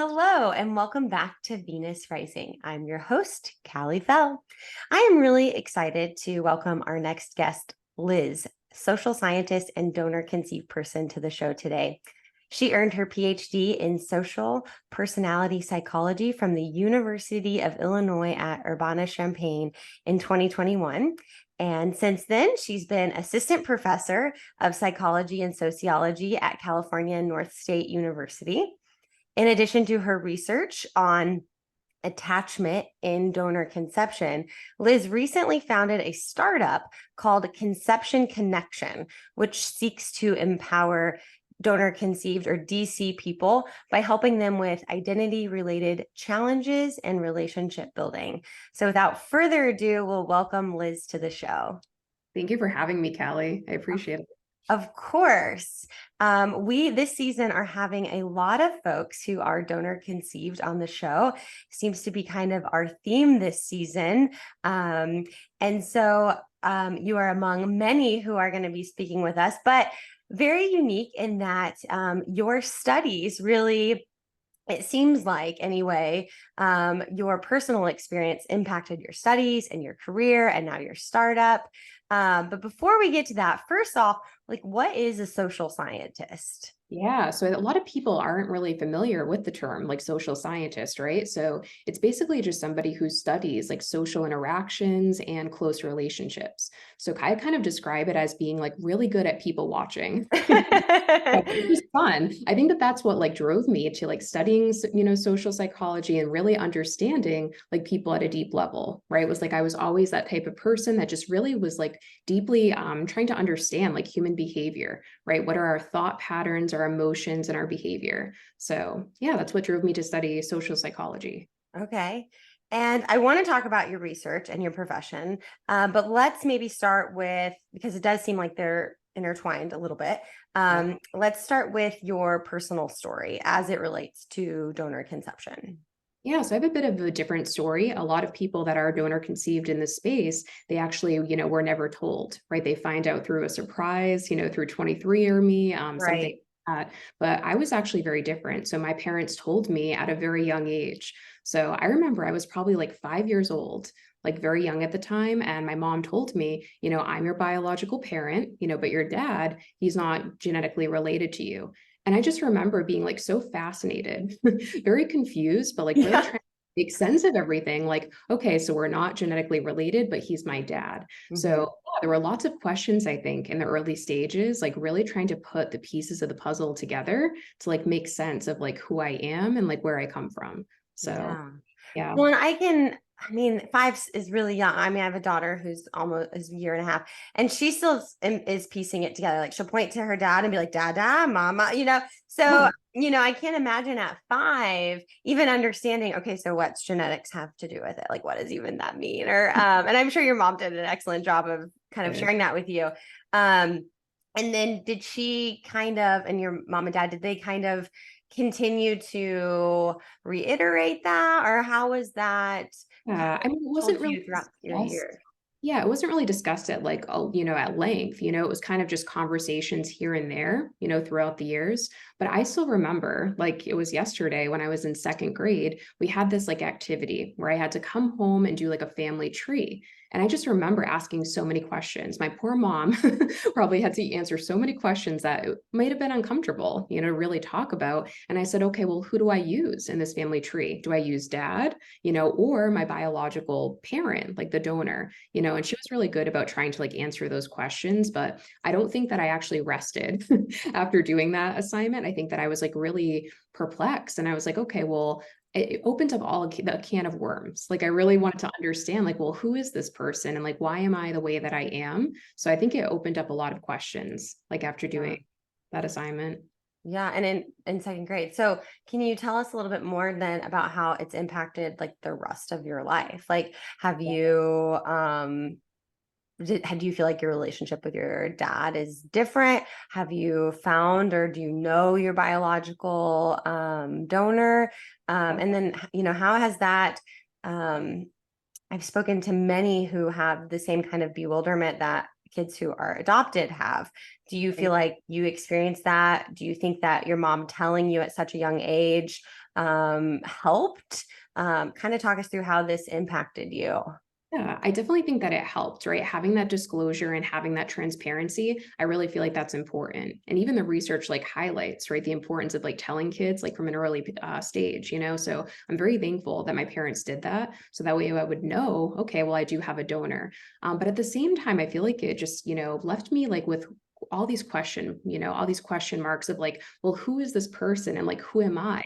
Hello, and welcome back to Venus Rising. I'm your host, Callie Fell. I am really excited to welcome our next guest, Liz, social scientist and donor conceived person, to the show today. She earned her Ph.D. in social personality psychology from the University of Illinois at Urbana-Champaign in 2021. And since then, she's been assistant professor of psychology and sociology at California Northstate University. In addition to her research on attachment in donor conception, Liz recently founded a startup called Conception Connection, which seeks to empower donor conceived or DC people by helping them with identity related challenges and relationship building. So without further ado, we'll welcome Liz to the show. Thank you for having me, Callie. I appreciate it. Of course. We this season are having a lot of folks who are donor conceived on the show. Seems to be kind of our theme this season. And so you are among many who are going to be speaking with us, but very unique in that your studies really, it seems like anyway, your personal experience impacted your studies and your career and now your startup. But before we get to that, first off, what is a social scientist? Yeah, so a lot of people aren't really familiar with the term like social scientist, right? So it's basically just somebody who studies like social interactions and close relationships. So I kind of describe it as being like really good at people watching. It was fun. I think that that's what like drove me to like studying, social psychology and really understanding like people at a deep level, right? It was like I was always that type of person that just really was like deeply trying to understand like human behavior, right? What are our thought patterns, our emotions, and our behavior? So yeah, that's what drove me to study social psychology. Okay. And I want to talk about your research and your profession, but let's maybe start with, because it does seem like they're intertwined a little bit. Let's start with your personal story as it relates to donor conception. Yeah, so I have a bit of a different story. A lot of people that are donor conceived in this space, they actually, were never told, right? They find out through a surprise, through 23andMe, something Right. like that. But I was actually very different. So my parents told me at a very young age. So I remember I was probably like 5 years old, like very young at the time. And my mom told me, I'm your biological parent, but your dad, he's not genetically related to you. And I just remember being like so fascinated, very confused, but like really Yeah. trying to make sense of everything. Like, okay, so we're not genetically related, but he's my dad. So Mhm. yeah, there were lots of questions, I think, in the early stages, like really trying to put the pieces of the puzzle together to like make sense of like who I am and like where I come from. So Yeah. yeah. Well, and five is really young. I mean, I have a daughter who's almost is a year and a half, and she still is piecing it together. Like she'll point to her dad and be like, "Dada, mama," So, Yeah. I can't imagine at 5 even understanding, okay, so what's genetics have to do with it? Like, what does even that mean? Or, and I'm sure your mom did an excellent job of kind of sharing that with you. And then did she and your mom and dad, did they kind of continue to reiterate that, or how was that I mean, it told wasn't to really you throughout your discussed. year? Yeah, it wasn't really discussed at like, at length, it was kind of just conversations here and there, throughout the years. But I still remember like it was yesterday when I was in second grade, we had this like activity where I had to come home and do like a family tree. And I just remember asking so many questions. My poor mom probably had to answer so many questions that it might have been uncomfortable, to really talk about. And I said, okay, well, who do I use in this family tree? Do I use dad, or my biological parent, like the donor? And she was really good about trying to like answer those questions. But I don't think that I actually rested after doing that assignment. I think that I was like really perplexed. And I was like, okay, well, it opens up the can of worms. Like I really wanted to understand, like, well, who is this person? And like, why am I the way that I am? So I think it opened up a lot of questions, like after Yeah. doing that assignment. Yeah, and in second grade. So, can you tell us a little bit more then about how it's impacted like the rest of your life? Like, have you do you feel like your relationship with your dad is different? Have you found, or do you know your biological donor? And then, how has that I've spoken to many who have the same kind of bewilderment that kids who are adopted have. Do you feel like you experienced that? Do you think that your mom telling you at such a young age helped? Kind of talk us through how this impacted you. Yeah, I definitely think that it helped, right? Having that disclosure and having that transparency, I really feel like that's important. And even the research like highlights, right, the importance of like telling kids like from an early stage, you know? So I'm very thankful that my parents did that. So that way I would know, okay, well, I do have a donor. But at the same time, I feel like it just, left me like with all these all these question marks of like, well, who is this person? And like, who am I,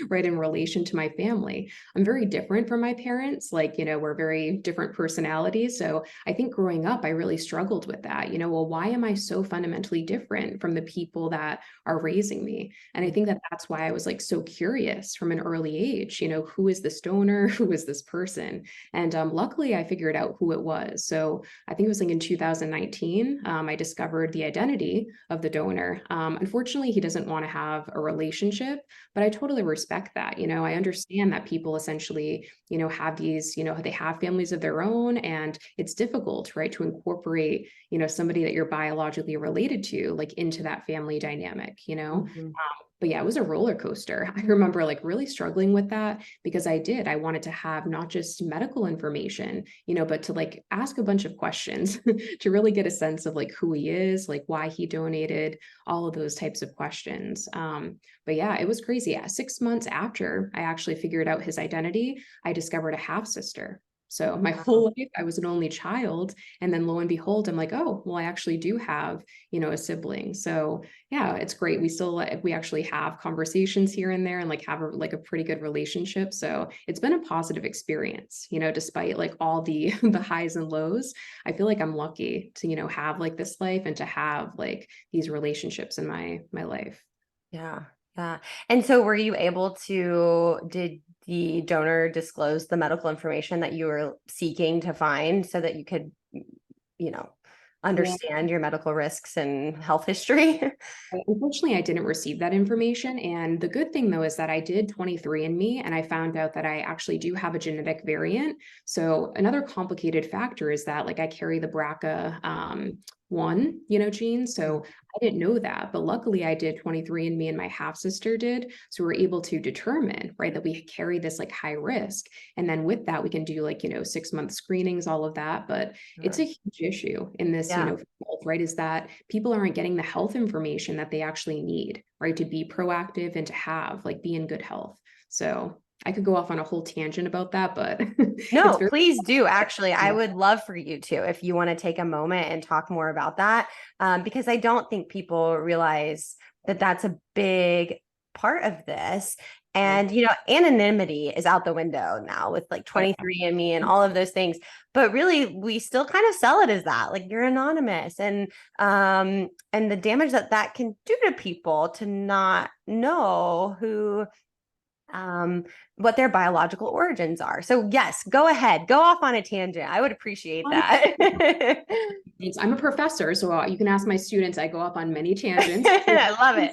right, in relation to my family? I'm very different from my parents. Like, we're very different personalities. So I think growing up, I really struggled with that. Well, why am I so fundamentally different from the people that are raising me? And I think that that's why I was like so curious from an early age, who is this donor? Who is this person? And luckily, I figured out who it was. So I think it was like in 2019, I discovered the identity of the donor. Unfortunately, he doesn't want to have a relationship, but I totally respect that. I understand that people essentially, have these, they have families of their own, and it's difficult, right, to incorporate, somebody that you're biologically related to, like into that family dynamic. Mhm. But yeah, it was a roller coaster. I remember like really struggling with that because I wanted to have not just medical information, but to like ask a bunch of questions to really get a sense of like who he is, like why he donated, all of those types of questions. But yeah, it was crazy. Yeah, 6 months after I actually figured out his identity, I discovered a half sister. So my whole Wow. life, I was an only child. And then lo and behold, I'm like, oh, well, I actually do have, a sibling. So yeah, it's great. We actually have conversations here and there and like have a pretty good relationship. So it's been a positive experience, despite like all the the highs and lows. I feel like I'm lucky to, have like this life and to have like these relationships in my life. Yeah. Yeah. And so were you able to, did the donor disclose the medical information that you were seeking to find so that you could, you know, Yeah. understand your medical risks and health history? Unfortunately, I didn't receive that information. And the good thing, though, is that I did 23andMe and I found out that I actually do have a genetic variant. So another complicated factor is that like I carry the BRCA1, gene. So I didn't know that. But luckily, I did 23andMe and my half sister did. So we're able to determine, right, that we carry this like high risk. And then with that, we can do like, 6-month screenings, all of that. But it's a Sure. huge issue in this, Yeah. field, right? Is that people aren't getting the health information that they actually need, right? To be proactive and to have like be in good health. So I could go off on a whole tangent about that, but it's No, very, please do. Actually, I would love for you to, if you want to take a moment and talk more about that, because I don't think people realize that that's a big part of this. And, anonymity is out the window now with like 23andMe and all of those things. But really, we still kind of sell it as that, like you're anonymous, and the damage that that can do to people to not know who um what their biological origins are. So yes, go ahead, go off on a tangent. I would appreciate that. I'm a professor, so you can ask my students. I go up on many tangents. I love it.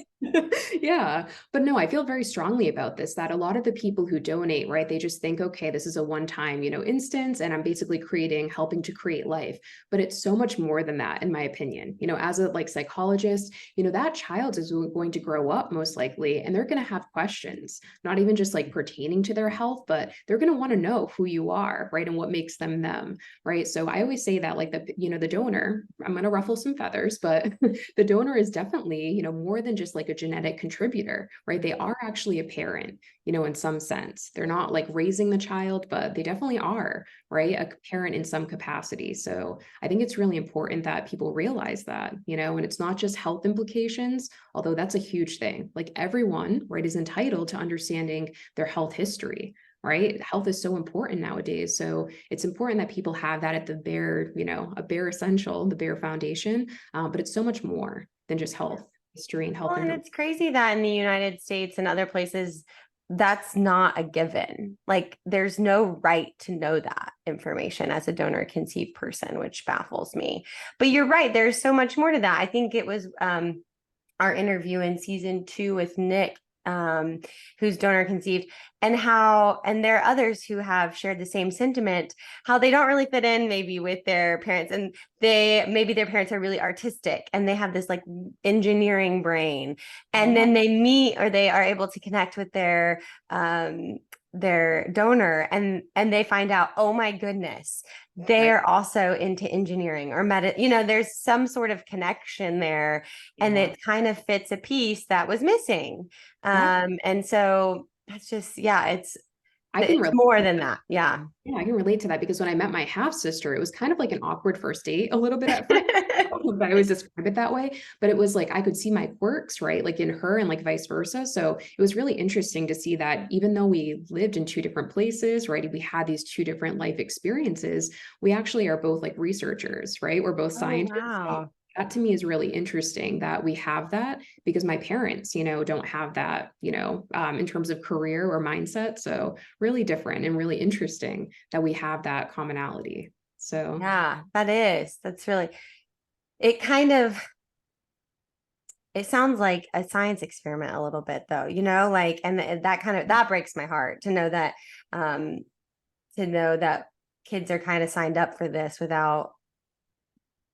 Yeah. But no, I feel very strongly about this, that a lot of the people who donate, right, they just think, okay, this is a one-time, instance, and I'm basically helping to create life. But it's so much more than that, in my opinion. As a like psychologist, that child is going to grow up most likely, and they're going to have questions, not even just like pertaining to their health, but they're going to want to know who you are, right, and what makes them them, right? So I always say that like the donor, I'm going to ruffle some feathers, but the donor is definitely, more than just like a genetic contributor, right? They are actually a parent, in some sense. They're not like raising the child, but they definitely are, right? A parent in some capacity. So I think it's really important that people realize that, and it's not just health implications, although that's a huge thing. Like everyone, right, is entitled to understanding their health history, right? Health is so important nowadays. So it's important that people have that at the bare, a bare essential, the bare foundation. But it's so much more than just health history and health Well, and information. it's crazy that in the United States and other places, that's not a given. Like, there's no right to know that information as a donor conceived person, which baffles me. But you're right. There's so much more to that. I think it was our interview in season 2 with Nick who's donor conceived, and there are others who have shared the same sentiment, how they don't really fit in maybe with their parents, and maybe their parents are really artistic and they have this like engineering brain, and then they meet or they are able to connect with their donor, and they find out, oh my goodness, they're also into engineering or there's some sort of connection there, and it kind of fits a piece that was missing. And so that's just, it's more than that. Yeah. Yeah, I can relate to that because when I met my half sister, it was kind of like an awkward first date a little bit at first. I always describe it that way, but it was like I could see my quirks, right? Like in her and like vice versa. So it was really interesting to see that even though we lived in two different places, right? We had these two different life experiences. We actually are both like researchers, right? We're both scientists. Wow. That to me is really interesting that we have that because my parents, don't have that, in terms of career or mindset. So really different and really interesting that we have that commonality. So Yeah, that's really, it kind of, it sounds like a science experiment a little bit though, like, and that breaks my heart um, to know that kids are kind of signed up for this without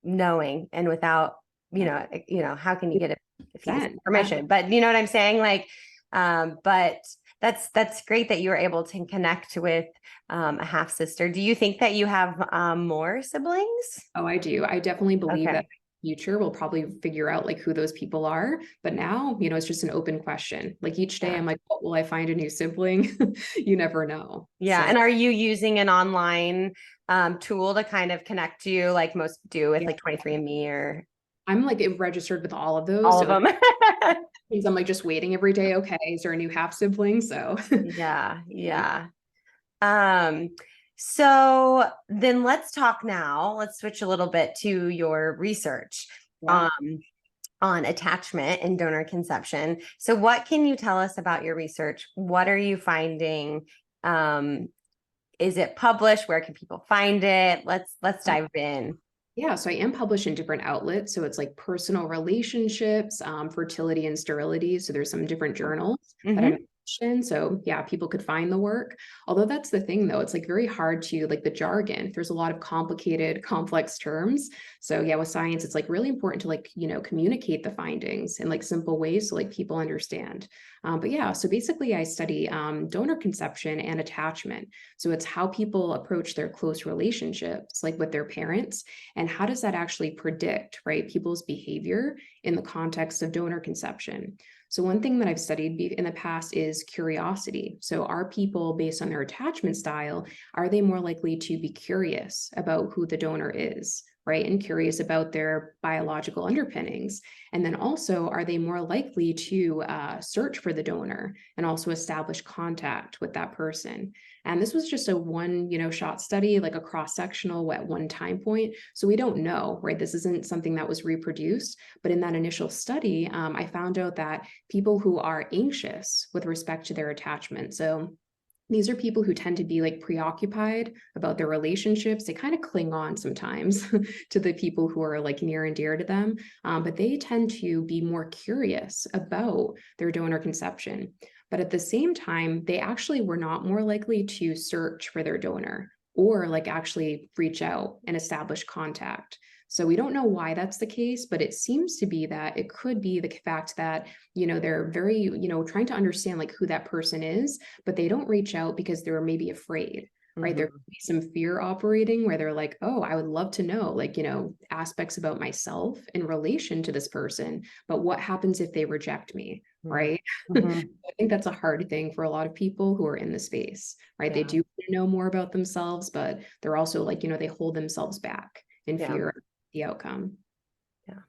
knowing and without, how can you get a permission? But you know what I'm saying? Like, but that's great that you were able to connect with a half sister. Do you think that you have more siblings? Oh, I do. I definitely believe that future we'll probably figure out like who those people are. But now, it's just an open question. Like each day I'm like, oh, will I find a new sibling? You never know. Yeah. So. And are you using an online tool to kind of connect you like most do with like 23andMe or? I'm like registered with all of those. All of them. I'm like just waiting every day. Okay, is there a new half sibling? So yeah. So then let's talk now. Let's switch a little bit to your research on attachment and donor conception. So what can you tell us about your research? What are you finding? Is it published? Where can people find it? Let's dive in. Yeah, so I am published in different outlets. So it's like personal relationships, fertility and sterility. So there's some different journals that I'm in. So yeah, people could find the work. Although that's the thing though, it's like very hard to like the jargon. There's a lot of complicated, complex terms. So yeah, with science, it's like really important to like, communicate the findings in like simple ways so like people understand. But yeah, so basically I study donor conception and attachment. So it's how people approach their close relationships, like with their parents, and how does that actually predict, right, people's behavior in the context of donor conception. So one thing that I've studied in the past is curiosity. So are people, based on their attachment style, are they more likely to be curious about who the donor is, right? And curious about their biological underpinnings. And then also, are they more likely to search for the donor and also establish contact with that person? And this was just a one, shot study, like a cross-sectional at one time point. So we don't know, right? This isn't something that was reproduced, but in that initial study, I found out that people who are anxious with respect to their attachment, so these are people who tend to be like preoccupied about their relationships. They kind of cling on sometimes to the people who are like near and dear to them, but they tend to be more curious about their donor conception. But at the same time, they actually were not more likely to search for their donor or like actually reach out and establish contact. So we don't know why that's the case, but it seems to be that it could be the fact that, they're very, trying to understand like who that person is, but they don't reach out because they're maybe afraid, right? There could be some fear operating where they're like, oh, I would love to know, like, aspects about myself in relation to this person, but what happens if they reject me, right? I think that's a hard thing for a lot of people who are in the space, right? They do know more about themselves, but they're also like, they hold themselves back in fear of the outcome. Yeah.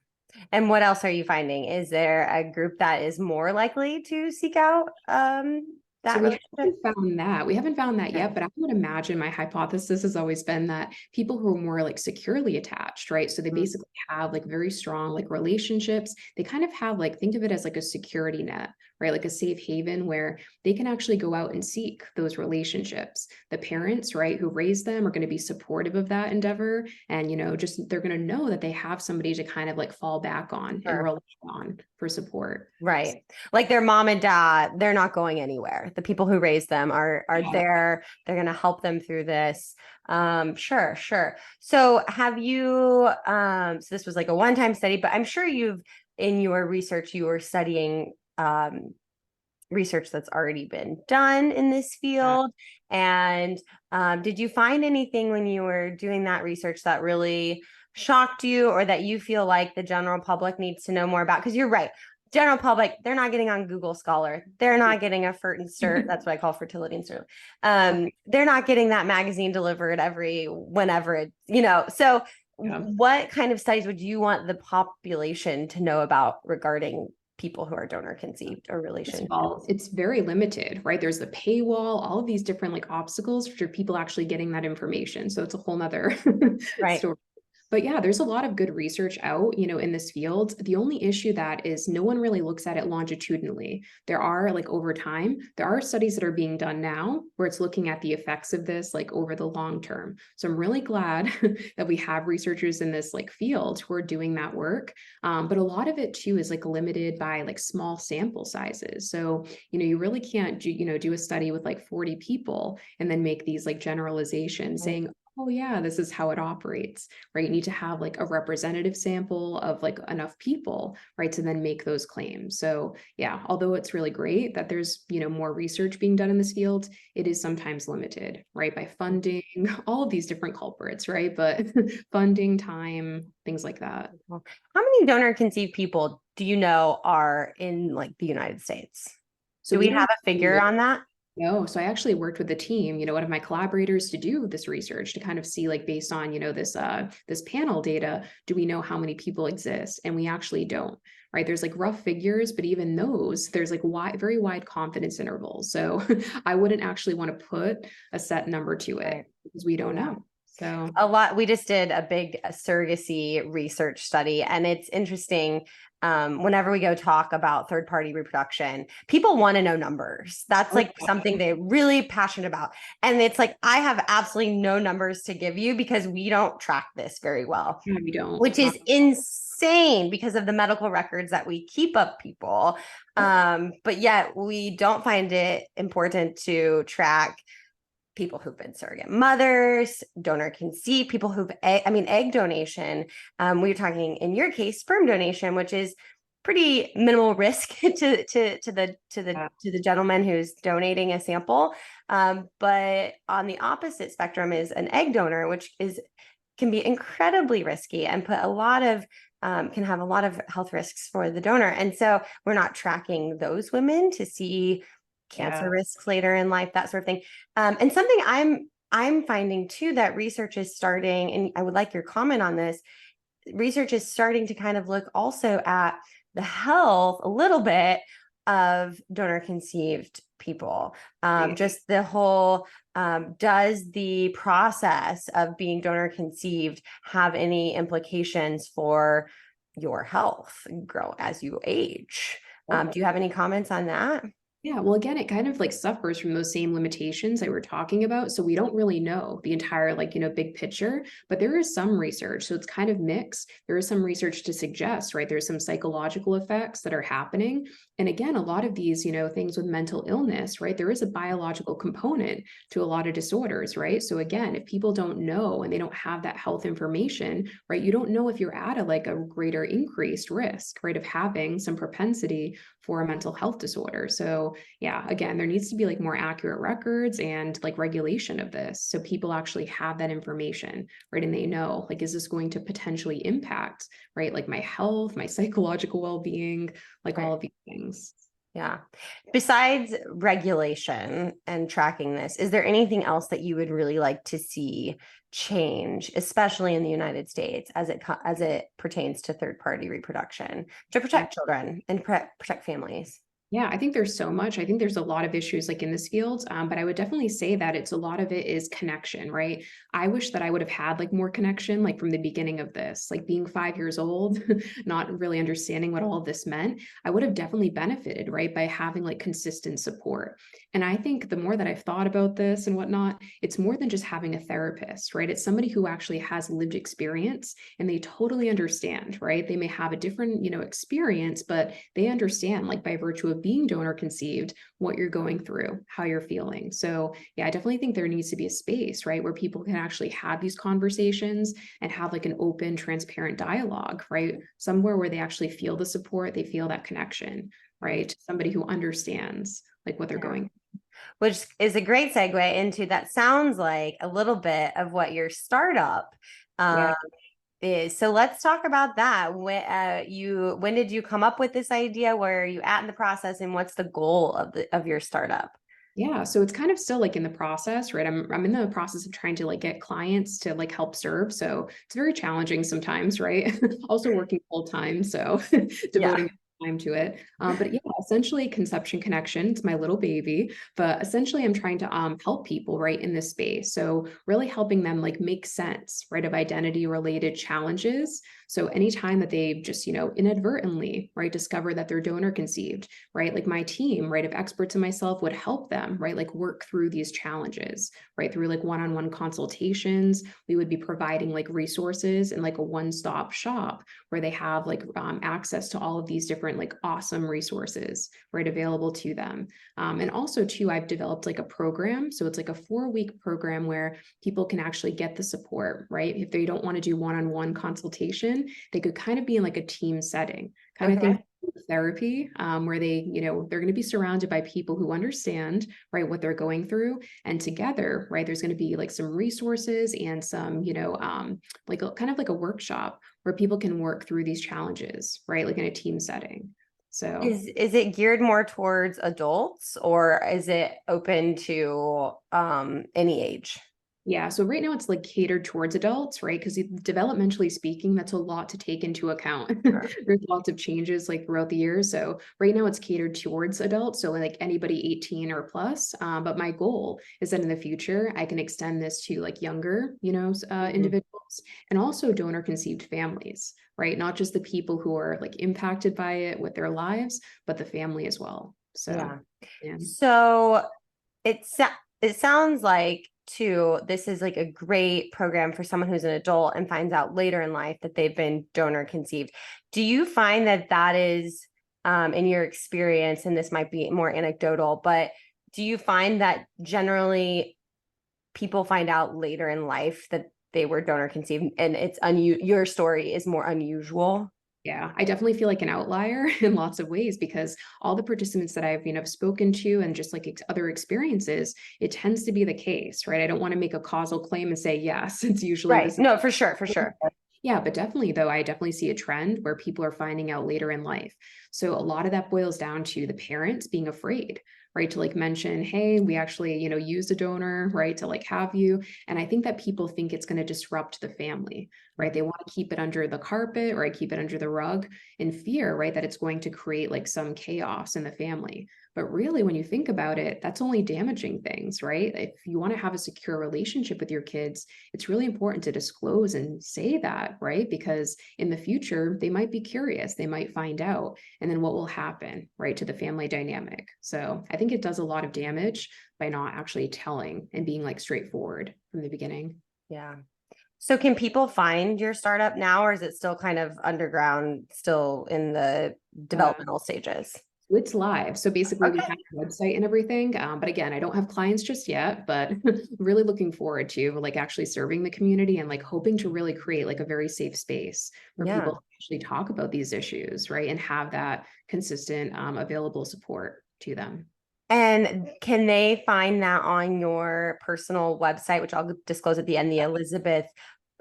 And what else are you finding? Is there a group that is more likely to seek out that so relationship? We haven't found that yet, but I would imagine my hypothesis has always been that people who are more like securely attached, right? So they basically have like very strong like relationships. They kind of have like, think of it as like a security net, right? Like a safe haven where they can actually go out and seek those relationships. The parents, right, who raise them are going to be supportive of that endeavor. And, just they're going to know that they have somebody to kind of like fall back on and Sure. rely on for support. Right. Like their mom and dad, they're not going anywhere. The people who raised them are Yeah. there. They're going to help them through this. Sure, sure. So have you, so this was like a one-time study, but I'm sure in your research, you were studying, research that's already been done in this field. And did you find anything when you were doing that research that really shocked you or that you feel like the general public needs to know more about? Because you're right. General public, they're not getting on Google Scholar. They're not getting a FERT insert. That's what I call fertility insert. They're not getting that magazine delivered whenever So Yeah. what kind of studies would you want the population to know about regarding people who are donor conceived or relation? Well, it's very limited, right? There's the paywall, all of these different like obstacles for people actually getting that information. So it's a whole nother Right. story. But yeah, there's a lot of good research out, in this field. The only issue that is no one really looks at it longitudinally. There are like over time, there are studies that are being done now where it's looking at the effects of this like over the long term. So I'm really glad that we have researchers in this like field who are doing that work. But a lot of it too is like limited by like small sample sizes. So, you really can't do a study with like 40 people and then make these like generalizations saying, oh yeah, this is how it operates, right? You need to have like a representative sample of like enough people, right, to then make those claims. So yeah, although it's really great that there's, more research being done in this field, it is sometimes limited, right, by funding, all of these different culprits, right? But funding, time, things like that. How many donor conceived people do you know are in like the United States? So Do we we don't have a figure on that? No, so I actually worked with a team, one of my collaborators to do this research to kind of see like based on, this panel data, do we know how many people exist? And we actually don't, right? There's like rough figures, but even those, there's like very wide confidence intervals. So I wouldn't actually want to put a set number to it Right. because we don't Yeah. know. So We just did a big surrogacy research study, and it's interesting. Whenever we go talk about third party reproduction, people want to know numbers. That's like something they're really passionate about. And it's like, I have absolutely no numbers to give you because we don't track this very well, we don't. which is insane because of the medical records that we keep of people. But yet we don't find it important to track people who've been surrogate mothers, donor conceived, people egg donation. We were talking in your case, sperm donation, which is pretty minimal risk to the gentleman who's donating a sample. But on the opposite spectrum is an egg donor, which can be incredibly risky and can have a lot of health risks for the donor. And so we're not tracking those women to see cancer risks later in life, that sort of thing. And something I'm finding too that research is starting, and I would like your comment on this. Research is starting to kind of look also at the health a little bit of donor conceived people. Just the whole, does the process of being donor conceived have any implications for your health grow as you age? Do you have any comments on that? Yeah, well, again, it kind of like suffers from those same limitations that we're talking about. So we don't really know the entire, like, big picture, but there is some research. So it's kind of mixed. There is some research to suggest, right? There's some psychological effects that are happening. And again, a lot of these, things with mental illness, right? There is a biological component to a lot of disorders, right? So again, if people don't know and they don't have that health information, right? You don't know if you're at a greater increased risk, right? Of having some propensity for a mental health disorder. So yeah, again, there needs to be like more accurate records and like regulation of this. So people actually have that information, right? And they know, like, is this going to potentially impact, right? Like my health, my psychological well-being, like all of these things. Yeah. Besides regulation and tracking this, is there anything else that you would really like to see change, especially in the United States, as it pertains to third party reproduction to protect children and protect families? Yeah, I think there's so much. I think there's a lot of issues like in this field, but I would definitely say that it's a lot of it is connection, right? I wish that I would have had like more connection, like from the beginning of this, like being 5 years old, not really understanding what all of this meant. I would have definitely benefited, right, by having like consistent support. And I think the more that I've thought about this and whatnot, it's more than just having a therapist, right? It's somebody who actually has lived experience and they totally understand, right? They may have a different, experience, but they understand, like by virtue of being donor conceived, what you're going through, how you're feeling. So, yeah, I definitely think there needs to be a space, right, where people can actually have these conversations and have like an open, transparent dialogue, right? Somewhere where they actually feel the support, they feel that connection, right? Somebody who understands like what they're going. Which is a great segue into that sounds like a little bit of what your startup Yeah. is. So let's talk about that. When did you come up with this idea? Where are you at in the process, and what's the goal of your startup? Yeah, so it's kind of still like in the process, right? I'm in the process of trying to like get clients to like help serve. So it's very challenging sometimes, right? Also working full time, so Yeah. devoting time to it. But yeah, essentially Conception Connection, it's my little baby, but essentially I'm trying to help people right in this space. So really helping them like make sense, right, of identity related challenges. So anytime that they just, inadvertently, right, discover that they're donor conceived, right? Like my team, right, of experts and myself would help them, right, like work through these challenges, right, through like one-on-one consultations. We would be providing like resources and like a one-stop shop where they have like access to all of these different like awesome resources, right, available to them. And also too, I've developed like a program. So it's like a 4-week program where people can actually get the support, right? If they don't want to do one-on-one consultation, they could kind of be in like a team setting, kind of Okay. think therapy, where they, they're going to be surrounded by people who understand, right, what they're going through. And together, right, there's going to be like some resources and some, like kind of like a workshop where people can work through these challenges, right, like in a team setting. So Is it geared more towards adults, or is it open to any age? yeah, so right now it's like catered towards adults, right? Because developmentally speaking, that's a lot to take into account. Sure. There's lots of changes like throughout the years. So right now it's catered towards adults, so like anybody 18 or plus. But my goal is that in the future I can extend this to like younger, Mhm. individuals and also donor conceived families, right? Not just the people who are like impacted by it with their lives, but the family as well. So Yeah. yeah. So it it sounds like too, this is like a great program for someone who's an adult and finds out later in life that they've been donor conceived. Do you find that that is, in your experience, and this might be more anecdotal, but do you find that generally people find out later in life that they were donor conceived, and your story is more unusual? Yeah, I definitely feel like an outlier in lots of ways because all the participants that I've, spoken to and just like other experiences, it tends to be the case, right? I don't want to make a causal claim and say yes, it's usually Right. this. No, for sure, for sure. Yeah, but definitely though, I definitely see a trend where people are finding out later in life. So a lot of that boils down to the parents being afraid, right? To like mention, hey, we actually, used a donor, right? To like have you. And I think that people think it's going to disrupt the family, right? They want to keep it under the carpet or keep it under the rug in fear, right? That it's going to create like some chaos in the family. But really, when you think about it, that's only damaging things, right? If you want to have a secure relationship with your kids, it's really important to disclose and say that, right? Because in the future, they might be curious, they might find out, and then what will happen, right, to the family dynamic. So I think it does a lot of damage by not actually telling and being like straightforward from the beginning. Yeah. So can people find your startup now, or is it still kind of underground, still in the Uh, developmental stages? it's live. So basically, we Okay. have a website and everything. But again, I don't have clients just yet, but really looking forward to like actually serving the community and like hoping to really create like a very safe space for Yeah. people to actually talk about these issues, right? And have that consistent, available support to them. And can they find that on your personal website, which I'll disclose at the end, the Elizabeth,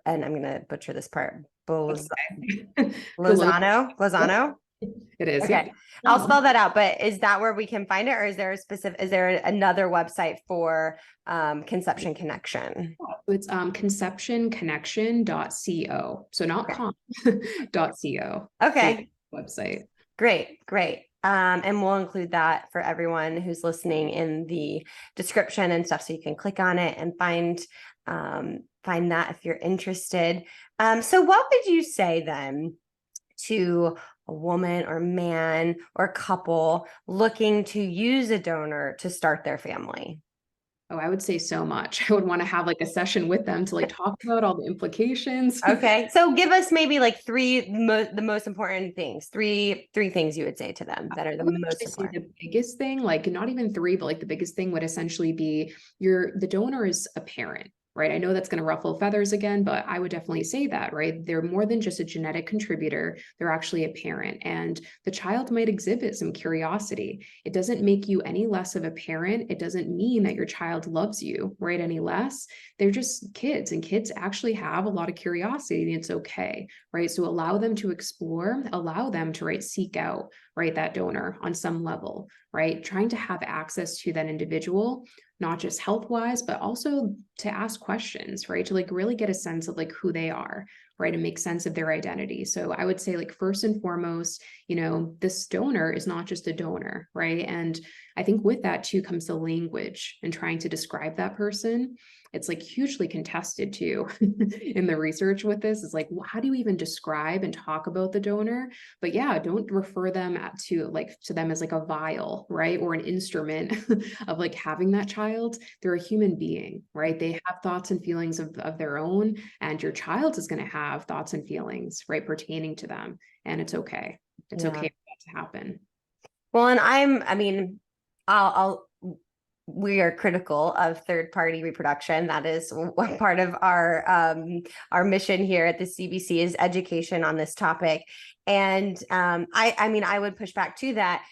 and I'm going to butcher this part, That's okay. The low. Lozano? Yep, Lozano? it is. Yep. Okay. I'll spell that out, but is that where we can find it, or is there another website for Conception Connection? So it's conceptionconnection.co. So not Okay. com, .co. So yeah, Okay. website. Great. Great. And we'll include that for everyone who's listening in the description and stuff, so you can click on it and find that if you're interested. So what would you say then to a woman or man or couple looking to use a donor to start their family? Oh, I would say so much. I would want to have like a session with them to like talk about all the implications. Okay, so give us maybe like the most important things. Three things you would say to them that are the I would most actually say important. the biggest thing, like not even three, but like the biggest thing would essentially be the donor is a parent, right? I know that's going to ruffle feathers again, but I would definitely say that, right? They're more than just a genetic contributor. They're actually a parent, and the child might exhibit some curiosity. It doesn't make you any less of a parent. It doesn't mean that your child loves you, right? Any less. They're just kids, and kids actually have a lot of curiosity, and it's okay, right? So allow them to explore, allow them to, right, seek out, right, that donor on some level, right? Trying to have access to that individual, not just health wise, but also to ask questions, right? To like really get a sense of like who they are, right? And make sense of their identity. So I would say, like, first and foremost, this donor is not just a donor, right? And I think with that too comes the language and trying to describe that person. It's like hugely contested too in the research with this. Is like, well, how do you even describe and talk about the donor? But yeah, don't refer them to them as like a vial, right? Or an instrument of like having that child. They're a human being, right? They have thoughts and feelings of their own, and your child is going to have thoughts and feelings, right, pertaining to them. And it's okay. It's Yeah. okay for that to happen. Well, and I mean, we are critical of third party reproduction. That is one part of our mission here at the CBC is education on this topic. And I mean, I would push back to that.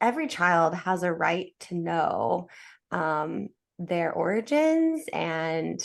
Every child has a right to know their origins, and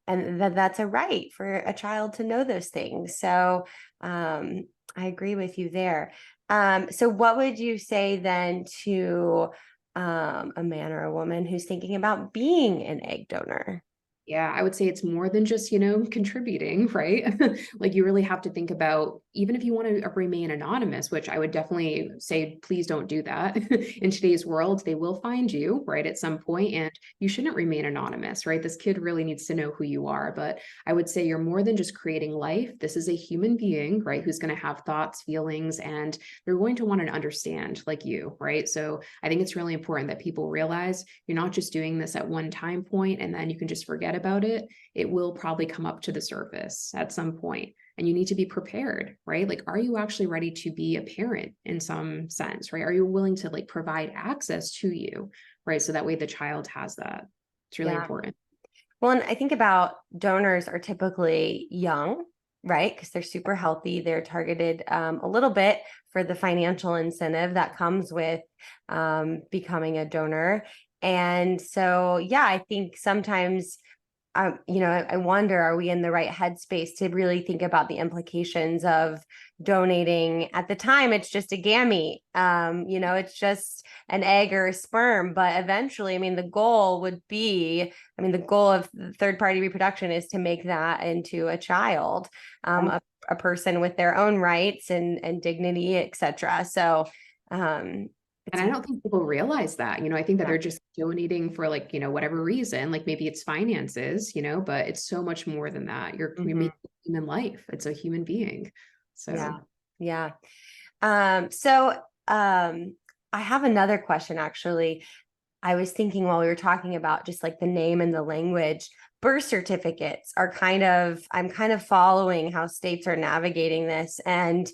that's a right for a child to know those things. So I agree with you there. So what would you say then to a man or a woman who's thinking about being an egg donor? Yeah, I would say it's more than just, contributing, right? Like you really have to think about, even if you want to remain anonymous, which I would definitely say, please don't do that. In today's world, they will find you, right, at some point, and you shouldn't remain anonymous, right? This kid really needs to know who you are. But I would say you're more than just creating life. This is a human being, right, who's going to have thoughts, feelings, and they're going to want to understand like you, right? So I think it's really important that people realize you're not just doing this at one time point and then you can just forget about it. It will probably come up to the surface at some point, and you need to be prepared, right? Like, are you actually ready to be a parent in some sense, right? Are you willing to like provide access to you, right? So that way the child has that. It's really Yeah. important. Well, and I think about donors are typically young, right? Because they're super healthy. They're targeted a little bit for the financial incentive that comes with becoming a donor. And so, yeah, I think sometimes I wonder, are we in the right headspace to really think about the implications of donating? At the time, it's just a gamete. It's just an egg or a sperm. But eventually, I mean, the goal of third party reproduction is to make that into a child, a person with their own rights and dignity, etc. So, And I don't think people realize that, I think that yeah. they're just donating for like, whatever reason, like maybe it's finances, but it's so much more than that. You're Mhm. making human life. It's a human being. Yeah. So Yeah. So I have another question actually. I was thinking while we were talking about just like the name and the language, birth certificates I'm kind of following how states are navigating this. And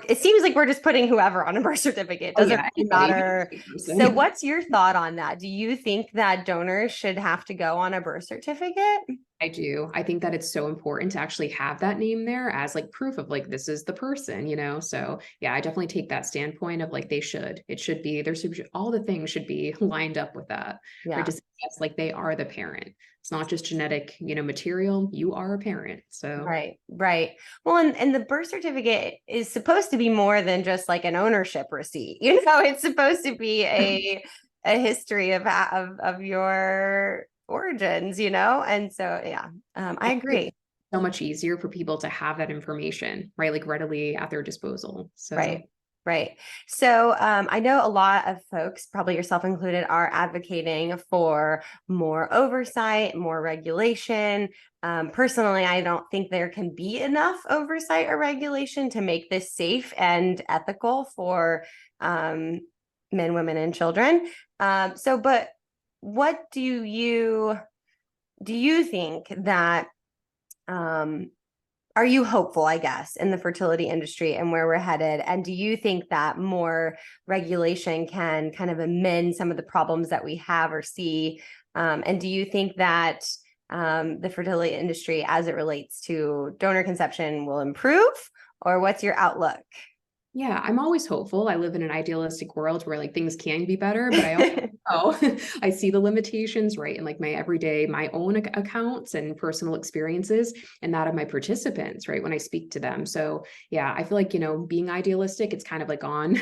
it seems like we're just putting whoever on a birth certificate. It oh doesn't yeah, really anybody. matter. So what's your thought on that? Do you think that donors should have to go on a birth certificate? I do. I think that it's so important to actually have that name there as like proof of like this is the person. So yeah, I definitely take that standpoint of like it should be all the things should be lined up with that, right? Yeah. To suggest like they are the parent. It's not just genetic, material. You are a parent. So Right, right. Well, and the birth certificate is supposed to be more than just like an ownership receipt. It's supposed to be a history of your origins, And so, yeah, I agree. so much easier for people to have that information, right? Like readily at their disposal. So Right. Right. So I know a lot of folks, probably yourself included, are advocating for more oversight, more regulation. Personally, I don't think there can be enough oversight or regulation to make this safe and ethical for men, women, and children. But what do you think that are you hopeful, I guess, in the fertility industry and where we're headed? And do you think that more regulation can kind of amend some of the problems that we have or see? And do you think that the fertility industry, as it relates to donor conception, will improve? Or what's your outlook? Yeah, I'm always hopeful. I live in an idealistic world where like things can be better, but I also I see the limitations, right? In like my everyday, my own accounts and personal experiences and that of my participants, right? When I speak to them. So yeah, I feel like, being idealistic, it's kind of like on,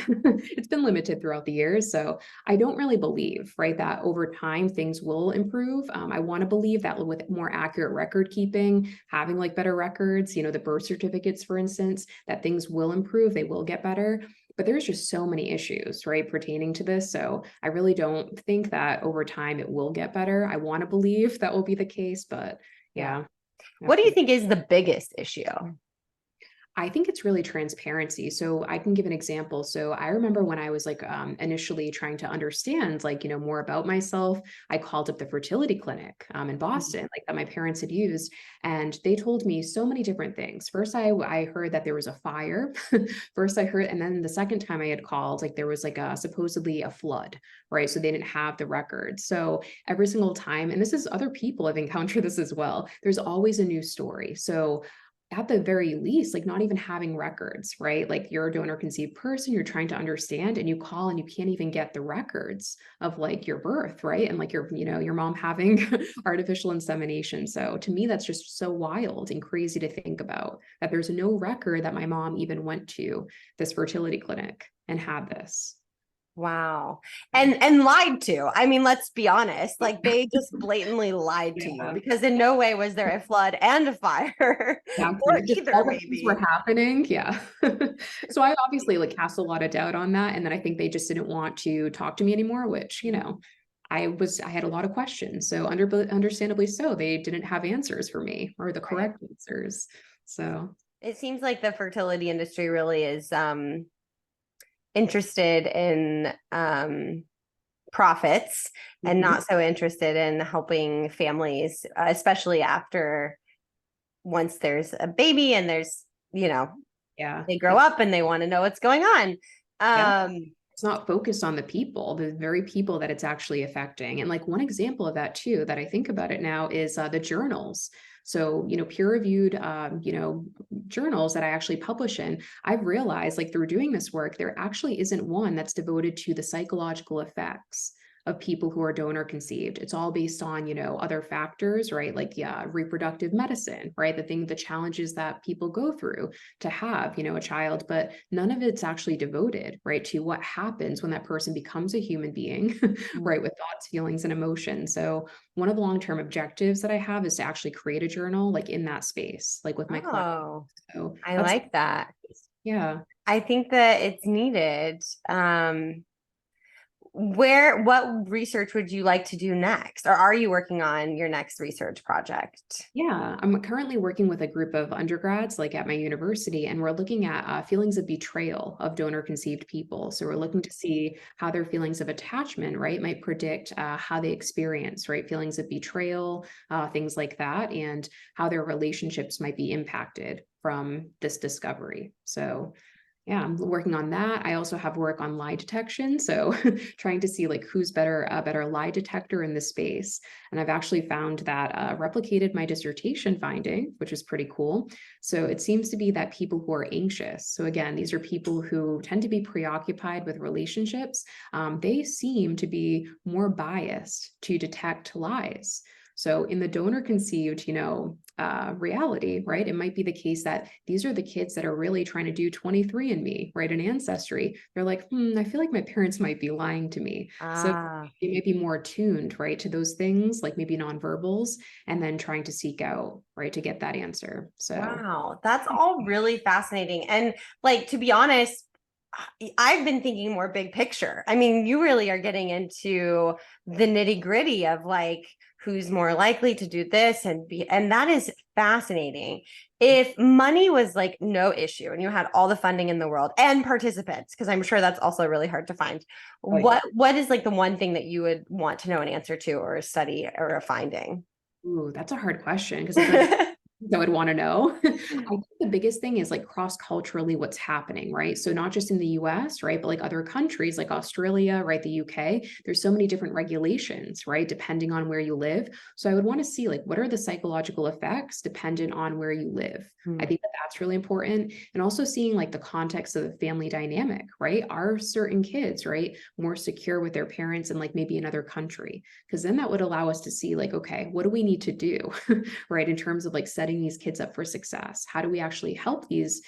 it's been limited throughout the years. So I don't really believe, right, that over time things will improve. I want to believe that with more accurate record keeping, having like better records, the birth certificates, for instance, that things will improve, they will get better. But there's just so many issues, right, pertaining to this. So I really don't think that over time it will get better. I want to believe that will be the case, but Yeah. yeah. What do you think is the biggest issue? I think it's really transparency. So I can give an example. So I remember when I was like initially trying to understand like, more about myself, I called up the fertility clinic in Boston, like that my parents had used, and they told me so many different things. First, I heard that there was a fire. First I heard, and then the second time I had called, like there was like supposedly a flood, right? So they didn't have the records. So every single time, and this is other people have encountered this as well, there's always a new story. So at the very least, like not even having records, right? Like you're a donor conceived person, you're trying to understand and you call and you can't even get the records of like your birth, right? And like your mom having artificial insemination. So to me, that's just so wild and crazy to think about that there's no record that my mom even went to this fertility clinic and had this. Wow. And lied to. I mean, let's be honest. Like they just blatantly lied to you Yeah. because in no way was there a flood and a fire or Exactly. Just either all the things were maybe. happening. Yeah. So I obviously like cast a lot of doubt on that. And then I think they just didn't want to talk to me anymore, which, I had a lot of questions. So understandably so, they didn't have answers for me or the Right. correct answers. So It seems like the fertility industry really is interested in profits and mhm. not so interested in helping families, especially after once there's a baby and there's, you know, Yeah. they grow up and they want to know what's going on. Yeah. Um, It's not focused on the people, the very people that it's actually affecting. And like one example of that too, that I think about it now is the journals. So, peer reviewed, journals that I actually publish in, I've realized like through doing this work, there actually isn't one that's devoted to the psychological effects of people who are donor conceived. It's all based on, other factors, right? Like, yeah, reproductive medicine, right? The challenges that people go through to have, a child, but none of it's actually devoted, right, to what happens when that person becomes a human being, right, with thoughts, feelings, and emotions. So one of the long-term objectives that I have is to actually create a journal like in that space, like with my clients. oh, So I that's, like that. yeah. I think that it's needed. What research would you like to do next? Or are you working on your next research project? Yeah, I'm currently working with a group of undergrads, like at my university, and we're looking at feelings of betrayal of donor conceived people. So we're looking to see how their feelings of attachment, right, might predict how they experience, right, feelings of betrayal, things like that, and how their relationships might be impacted from this discovery. So yeah, I'm working on that. I also have work on lie detection. So trying to see like who's a better lie detector in this space. And I've actually found that replicated my dissertation finding, which is pretty cool. So it seems to be that people who are anxious. So again, these are people who tend to be preoccupied with relationships. They seem to be more biased to detect lies. So in the donor conceived, reality, right? It might be the case that these are the kids that are really trying to do 23andMe, right? An ancestry. They're like, I feel like my parents might be lying to me. So Ah, they may be more attuned, right, to those things, like maybe nonverbals, and then trying to seek out, right, to get that answer. So wow. That's all really fascinating. And like, to be honest, I've been thinking more big picture. I mean, you really are getting into the nitty gritty of like who's more likely to do this and that is fascinating. If money was like no issue and you had all the funding in the world and participants, because I'm sure that's also really hard to find, Oh, yeah. what is like the one thing that you would want to know an answer to or a study or a finding? Ooh, that's a hard question because I feel like I would want to know. I think the biggest thing is like cross-culturally what's happening, right? So not just in the US, right? But like other countries like Australia, right? The UK, there's so many different regulations, right? Depending on where you live. So I would want to see like what are the psychological effects dependent on where you live. I think that that's really important. And also seeing like the context of the family dynamic, right? Are certain kids, right, more secure with their parents and like maybe another country? Because then that would allow us to see like, okay, what do we need to do, right? In terms of like setting these kids up for success. How do we actually help these,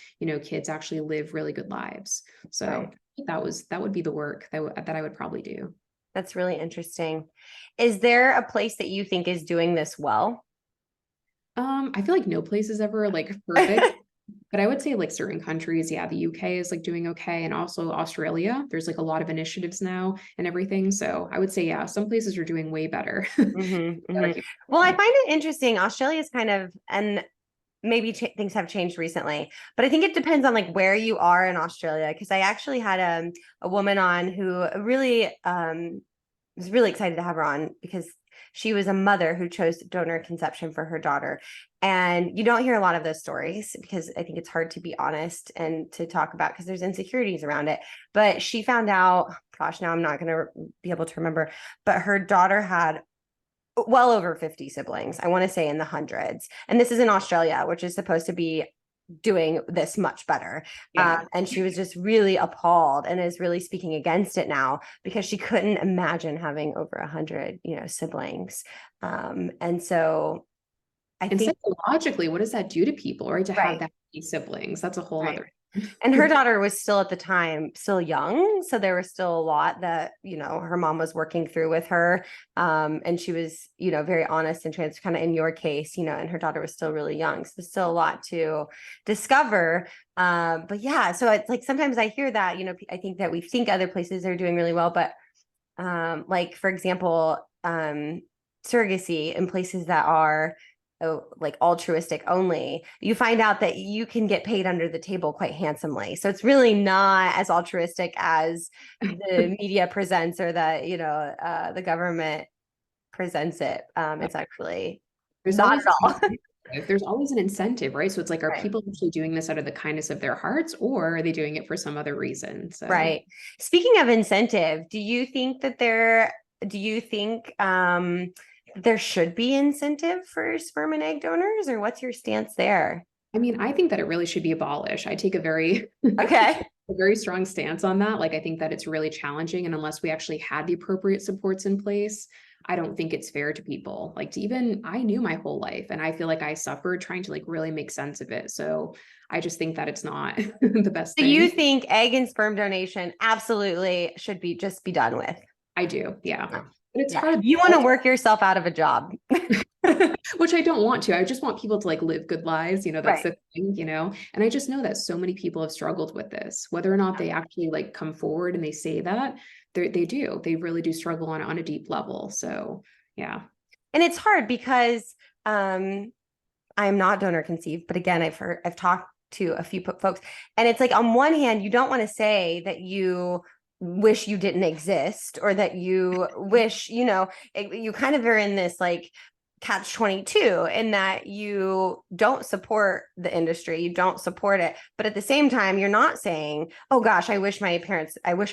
kids actually live really good lives? So Right. that would be the work that I would probably do. That's really interesting. Is there a place that you think is doing this well? I feel like no place is ever like perfect, but I would say like certain countries, yeah, the UK is like doing okay. And also Australia, there's like a lot of initiatives now and everything. So I would say, yeah, some places are doing way better. Well, I find it interesting. Australia is kind of, and maybe things have changed recently, but I think it depends on like where you are in Australia. Because I actually had a woman on who really was really excited to have her on because she was a mother who chose donor conception for her daughter. And you don't hear a lot of those stories because I think it's hard to be honest and to talk about because there's insecurities around it. But she found out, gosh, now I'm not going to be able to remember, but her daughter had well over 50 siblings. I want to say in the hundreds. And this is in Australia, which is supposed to be doing this much better. Yeah. And she was just really appalled and is really speaking against it now because she couldn't imagine having over 100, siblings. And so I And think, psychologically, what does that do to people, right? To have right, that many siblings, that's a whole right. nother. And her daughter was still at the time still young, so there was still a lot that her mom was working through with her, and she was very honest and trans, kind of in your case, and her daughter was still really young, so there's still a lot to discover. But yeah, so it's like sometimes I hear that, I think that we think other places are doing really well, but like for example, surrogacy in places that are like altruistic only, you find out that you can get paid under the table quite handsomely. So it's really not as altruistic as the media presents or that, the government presents it. It's actually There's not always at all. there's always an incentive, right? So it's like, are Right. people actually doing this out of the kindness of their hearts, or are they doing it for some other reason? So Right. Speaking of incentive, do you think there should be incentive for sperm and egg donors, or what's your stance there? I mean, I think that it really should be abolished. I take a very Okay. a very strong stance on that. Like, I think that it's really challenging. And unless we actually had the appropriate supports in place, I don't think it's fair to people. Like, to even, I knew my whole life and I feel like I suffered trying to like really make sense of it. So I just think that it's not the best So you thing. think egg and sperm donation absolutely should be just be done with? I do. Yeah. Yeah. But it's Yeah. hard. You want to work yourself out of a job. Which I don't want to. I just want people to like live good lives. That's Right. the thing. And I just know that so many people have struggled with this, whether or not they actually like come forward and they say that they do. They really do struggle on a deep level. So yeah. And it's hard because I am not donor conceived, but again, I've talked to a few folks, and it's like on one hand, you don't want to say that you wish you didn't exist or that you wish, you kind of are in this like catch 22 in that you don't support the industry, you don't support it, but at the same time you're not saying, oh gosh, I wish I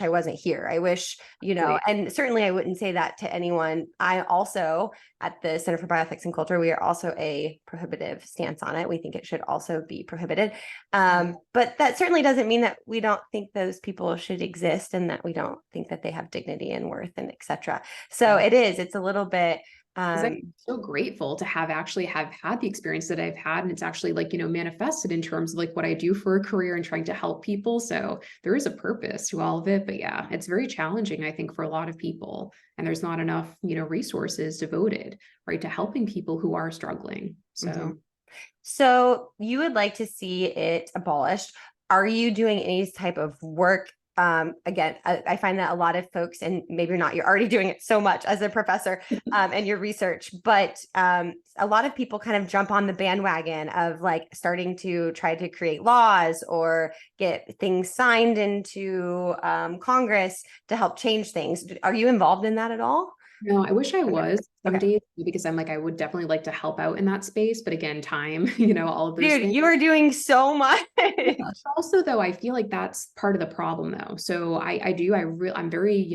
wasn't here, I wish, and certainly I wouldn't say that to anyone. I also, at the Center for Bioethics and Culture, we are also a prohibitive stance on it. We think it should also be prohibited, but that certainly doesn't mean that we don't think those people should exist and that we don't think that they have dignity and worth and etc. So it's a little bit. Because I'm so grateful to have had the experience that I've had. And it's actually like, manifested in terms of like what I do for a career and trying to help people. So there is a purpose to all of it. But yeah, it's very challenging, I think, for a lot of people. And there's not enough, resources devoted, right, to helping people who are struggling. So Mhm. So you would like to see it abolished. Are you doing any type of work again, I find that a lot of folks, and maybe not, you're already doing it so much as a professor and your research, but a lot of people kind of jump on the bandwagon of like starting to try to create laws or get things signed into Congress to help change things. Are you involved in that at all? No, I wish I Okay. was some Okay. days because I'm like, I would definitely like to help out in that space. But again, time, all of those Dude, things. you are doing so much. Yeah. Also, though, I feel like that's part of the problem, though. So I'm very,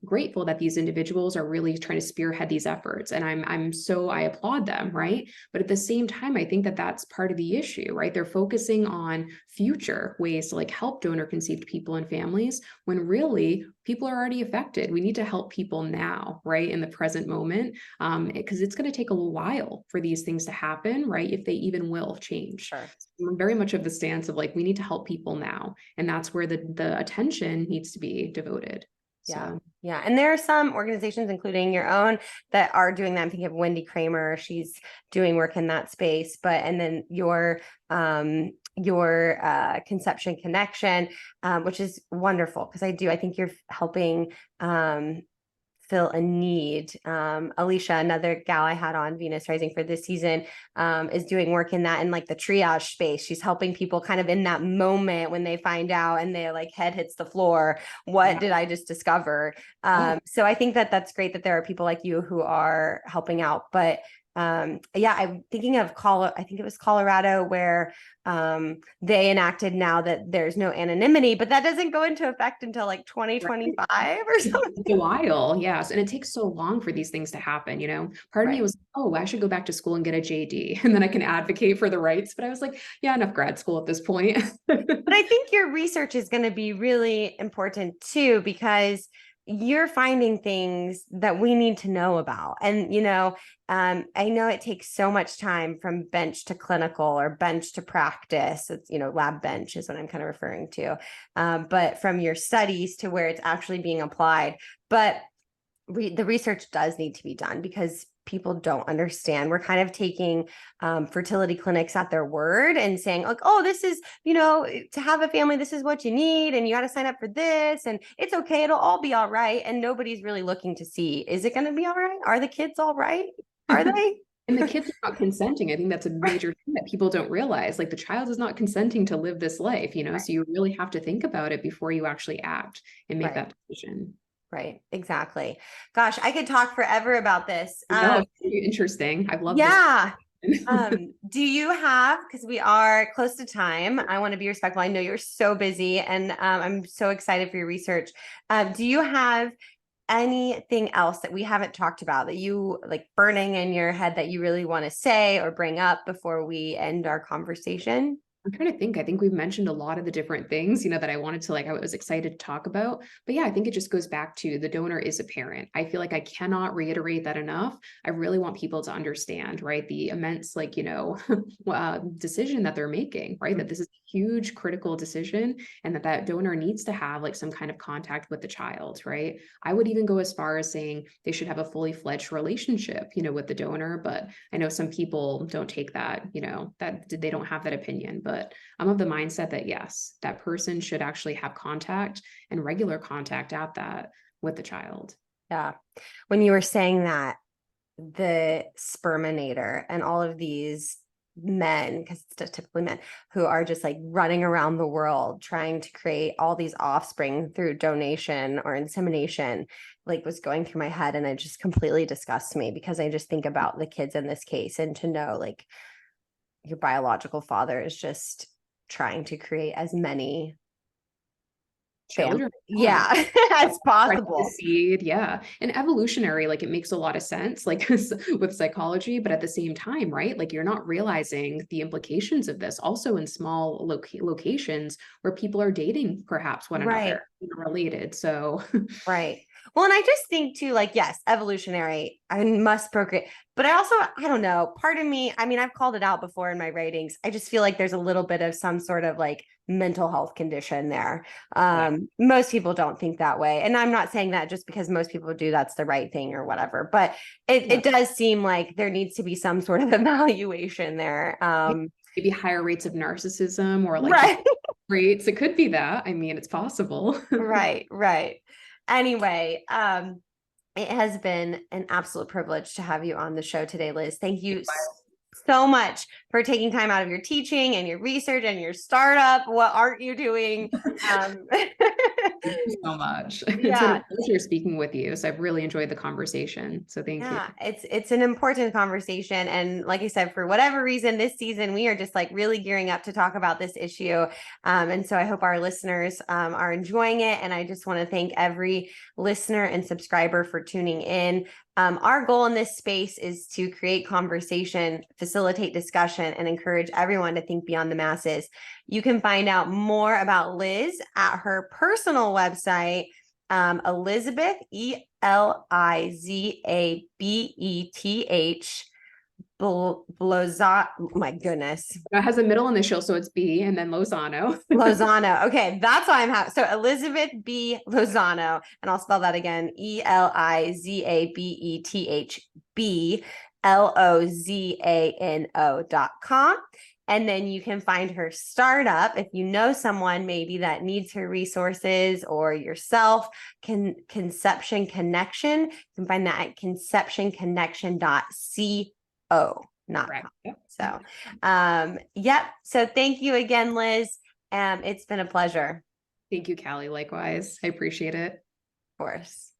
grateful that these individuals are really trying to spearhead these efforts, and I applaud them, right? But at the same time, I think that that's part of the issue, right? They're focusing on future ways to like help donor conceived people and families when really people are already affected. We need to help people now, right? In the present moment, because it's going to take a little while for these things to happen, right? If they even will change. Sure. I'm very much of the stance of like, we need to help people now. And that's where the attention needs to be devoted. Yeah. So Yeah. And there are some organizations, including your own, that are doing that. I'm thinking of Wendy Kramer. She's doing work in that space. But and then your Conception Connection, which is wonderful because I think you're helping fill a need. Alicia, another gal I had on Venus Rising for this season, is doing work in that in like the triage space. She's helping people kind of in that moment when they find out and their like head hits the floor. What did I just discover? So I think that that's great that there are people like you who are helping out. But yeah, I'm thinking of I think it was Colorado where they enacted now that there's no anonymity, but that doesn't go into effect until like 2025 or something. it's a while, yes. And it takes so long for these things to happen, Part of me Right. was, oh, I should go back to school and get a JD and then I can advocate for the rights. But I was like, yeah, enough grad school at this point. But I think your research is going to be really important too, because you're finding things that we need to know about. And, I know it takes so much time from bench to clinical or bench to practice. It's, lab bench is what I'm kind of referring to. But from your studies to where it's actually being applied. But the research does need to be done because people don't understand. We're kind of taking fertility clinics at their word and saying like, oh, this is, to have a family, this is what you need. And you got to sign up for this and it's okay. It'll all be all right. And nobody's really looking to see, is it going to be all right? Are the kids all right? Are they? And the kids are not consenting. I think that's a major thing that people don't realize. Like the child is not consenting to live this life, Right. So you really have to think about it before you actually act and make Right. that decision. Right. Exactly. Gosh, I could talk forever about this. No, it's pretty interesting. I've loved this. Yeah. Do you have, because we are close to time, I want to be respectful. I know you're so busy and I'm so excited for your research. Do you have anything else that we haven't talked about that you like burning in your head that you really want to say or bring up before we end our conversation? I'm trying to think. I think we've mentioned a lot of the different things, that I wanted to I was excited to talk about. But yeah, I think it just goes back to the donor is a parent. I feel like I cannot reiterate that enough. I really want people to understand, right? The immense, decision that they're making, right? That this is a huge critical decision and that donor needs to have like some kind of contact with the child, right? I would even go as far as saying they should have a fully fledged relationship, with the donor. But I know some people don't take that, that they don't have that opinion. But I'm of the mindset that yes, that person should actually have contact and regular contact at that with the child. Yeah. When you were saying that, the sperminator and all of these men, because it's typically men who are just like running around the world trying to create all these offspring through donation or insemination, like was going through my head, and it just completely disgusts me because I just think about the kids in this case, and to know like your biological father is just trying to create as many Children, yeah, as possible. seed, yeah. And evolutionary, it makes a lot of sense, with psychology, but at the same time, right? Like you're not realizing the implications of this also in small locations where people are dating perhaps one another, related. So Right. Well, and I just think too, like, yes, evolutionary, I must procreate. But I don't know, part of me, I mean, I've called it out before in my writings. I just feel like there's a little bit of some sort of like mental health condition there. Most people don't think that way. And I'm not saying that just because most people do, that's the right thing or whatever. But it does seem like there needs to be some sort of evaluation there. Maybe higher rates of narcissism or right. Great. So it could be that. I mean, it's possible. Right, right. Anyway, it has been an absolute privilege to have you on the show today, Liz. Thank you so much for taking time out of your teaching and your research and your startup. What aren't you doing? Thank you so much. It's been Yeah, a pleasure speaking with you. So I've really enjoyed the conversation. So thank you. yeah, it's an important conversation. And like I said, for whatever reason, this season we are just like really gearing up to talk about this issue. And so I hope our listeners are enjoying it. And I just want to thank every listener and subscriber for tuning in. Our goal in this space is to create conversation, facilitate discussion, and encourage everyone to think beyond the masses. You can find out more about Liz at her personal website, Elizabeth, Elizabeth, Lozano. Oh my goodness. It has a middle initial, so it's B and then Lozano. Lozano. Okay, that's why I'm happy. So Elizabeth B. Lozano, and I'll spell that again: ELIZABETHBLOZANO.com. And then you can find her startup if you know someone maybe that needs her resources or yourself. Conception Connection. You can find that at conceptionconnection.co. Not Correct. Yep. so. Yep. So thank you again, Liz. It's been a pleasure. Thank you, Callie. Likewise. I appreciate it. Of course.